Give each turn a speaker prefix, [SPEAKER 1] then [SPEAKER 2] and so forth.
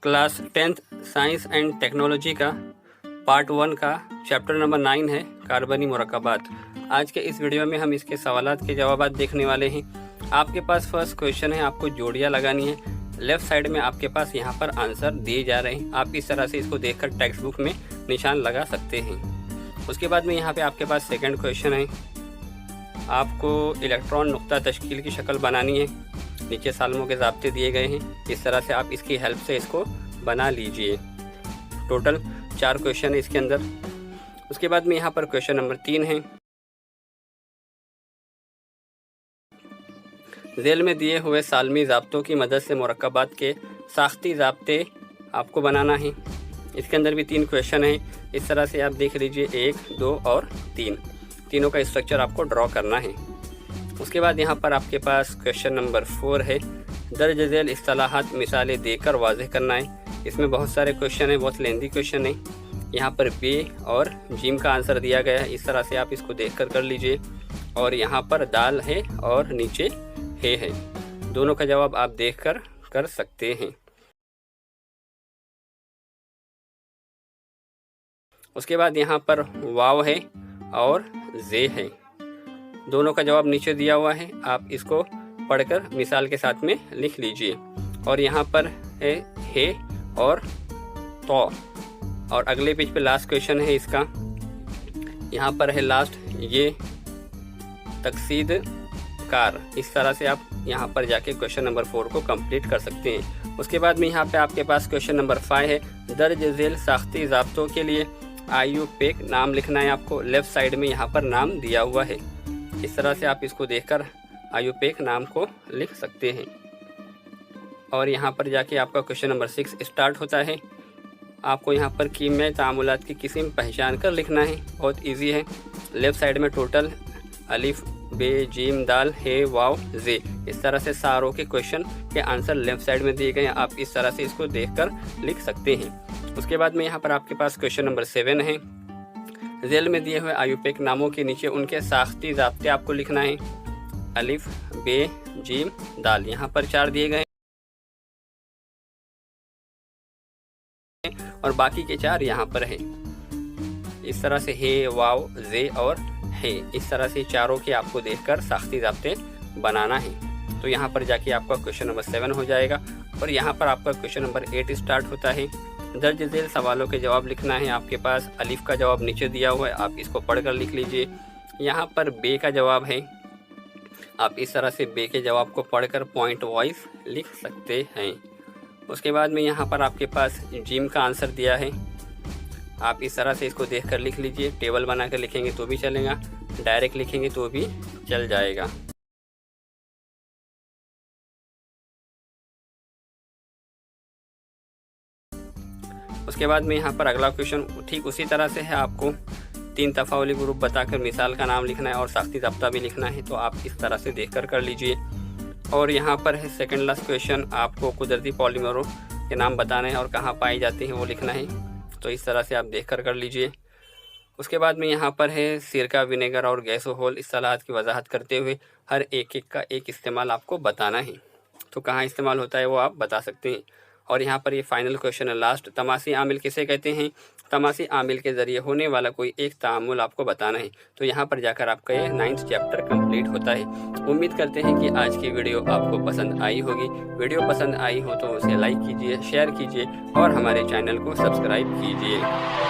[SPEAKER 1] Class 10th science and technology का part 1 का chapter number 9 है कार्बनी मुरक्कबात। आज के इस वीडियो में हम इसके सवालात के जवाबात देखने वाले हैं। आपके पास फर्स्ट क्वेश्चन है, आपको जोड़ियाँ लगानी है। लेफ्ट साइड में आपके पास यहाँ पर आंसर दिए जा रहे हैं। आप इस तरह से इसको देखकर टेक्स्ट बुक में निशान लगा सकते हैं। उसके बाद में यहाँ पे आपके पास सेकंड क्वेश्चन है, आपको इलेक्ट्रॉन नुक्ता तश्कील की शक्ल बनानी है। नीचे सालमों के ज़ाब्ते दिए गए हैं, इस तरह से आप इसकी हेल्प से इसको बना लीजिए। टोटल 4 क्वेश्चन है इसके अंदर। उसके बाद में यहाँ पर क्वेश्चन नंबर 3 है, झेल में दिए हुए सालमी ज़ाब्तों की मदद से मुरक्कबात के साख्ती ज़ाब्ते आपको बनाना है। इसके अंदर भी 3 क्वेश्चन हैं। इस तरह से आप देख लीजिए 1, 2 और 3, तीनों का स्ट्रक्चर आपको ड्रॉ करना है। उसके बाद यहाँ पर आपके पास क्वेश्चन नंबर 4 है, दर्ज झेल इस्तिलाहात मिसालें देकर वाज़ेह करना है। इसमें बहुत सारे क्वेश्चन हैं, बहुत लेंदी क्वेश्चन है। यहाँ पर बे और जीम का आंसर दिया गया है, इस तरह से आप इसको देखकर कर लीजिए। और यहाँ पर दाल है और नीचे हे है, दोनों का जवाब आप देखकर कर सकते हैं। उसके बाद यहाँ पर वाव है और जे है, दोनों का जवाब नीचे दिया हुआ है। आप इसको पढ़कर मिसाल के साथ में लिख लीजिए। और यहाँ पर है और तो। और अगले पेज पे लास्ट क्वेश्चन है इसका, यहाँ पर है लास्ट ये तकसीद कार। इस तरह से आप यहाँ पर जाके क्वेश्चन नंबर 4 को कंप्लीट कर सकते हैं। उसके बाद में यहाँ पे आपके पास क्वेश्चन नंबर 5 है, दर्ज झेल साख्ती ज़ाब्तों के लिए आयुपेक नाम लिखना है आपको। लेफ्ट साइड में यहाँ पर नाम दिया हुआ है, इस तरह से आप इसको देखकर आयुपेक नाम को लिख सकते हैं। और यहाँ पर जाके आपका क्वेश्चन नंबर 6 स्टार्ट होता है। आपको यहाँ पर कीमियाई तामुलात की किस्म पहचान कर लिखना है, बहुत इजी है। लेफ्ट साइड में टोटल अलिफ बे जीम दाल हे वाव जे, इस तरह से सारों के क्वेश्चन के आंसर लेफ्ट साइड में दिए गए हैं। आप इस तरह से इसको देखकर लिख सकते हैं। उसके बाद में यहाँ पर आपके पास क्वेश्चन नंबर 7 है, झेल में दिए हुए आयुपेक नामों के नीचे उनके साख्ती ज़ाब्ते आपको लिखना है। अलिफ बे जीम दाल, यहाँ पर 4 दिए गए और बाकी के 4 यहाँ पर हैं। इस तरह से हे वाव जे और हे, इस तरह से चारों के आपको देखकर साख्ती ज़ाब्ते बनाना है। तो यहाँ पर जाके आपका क्वेश्चन नंबर 7 हो जाएगा। और यहाँ पर आपका क्वेश्चन नंबर 8 स्टार्ट होता है। दर्ज झेल सवालों के जवाब लिखना है। आपके पास अलिफ का जवाब नीचे दिया हुआ है, आप इसको पढ़कर लिख लीजिए। यहाँ पर बे का जवाब है, आप इस तरह से बे के जवाब को पढ़कर पॉइंट वाइज लिख सकते हैं। उसके बाद में यहाँ पर आपके पास जिम का आंसर दिया है, आप इस तरह से इसको देखकर लिख लीजिए। टेबल बनाकर लिखेंगे तो भी चलेगा, डायरेक्ट लिखेंगे तो भी चल जाएगा। उसके बाद में यहाँ पर अगला क्वेश्चन ठीक उसी तरह से है। आपको 3 तफावली ग्रुप बताकर मिसाल का नाम लिखना है और साख्ती ज़ाब्ता भी लिखना है, तो आप इस तरह से देखकर कर लीजिए। और यहाँ पर है सेकंड लास्ट क्वेश्चन, आपको कुदरती पॉलीमरों के नाम बताना है और कहाँ पाई जाती हैं वो लिखना है, तो इस तरह से आप देखकर कर लीजिए। उसके बाद में यहाँ पर है सिरका, विनेगर और गैसोहोल इस्तिलाहात की वजाहत करते हुए हर एक का एक इस्तेमाल आपको बताना है। तो कहाँ इस्तेमाल होता है वो आप बता सकते हैं। और यहाँ पर ये फाइनल क्वेश्चन है लास्ट, तमासी आमिल किसे कहते हैं? तमासी आमिल के ज़रिए होने वाला कोई एक तामुल आपको बताना है। तो यहाँ पर जाकर आपका ये 9th चैप्टर कंप्लीट होता है। उम्मीद करते हैं कि आज की वीडियो आपको पसंद आई होगी। वीडियो पसंद आई हो तो उसे लाइक कीजिए, शेयर कीजिए और हमारे चैनल को सब्सक्राइब कीजिए।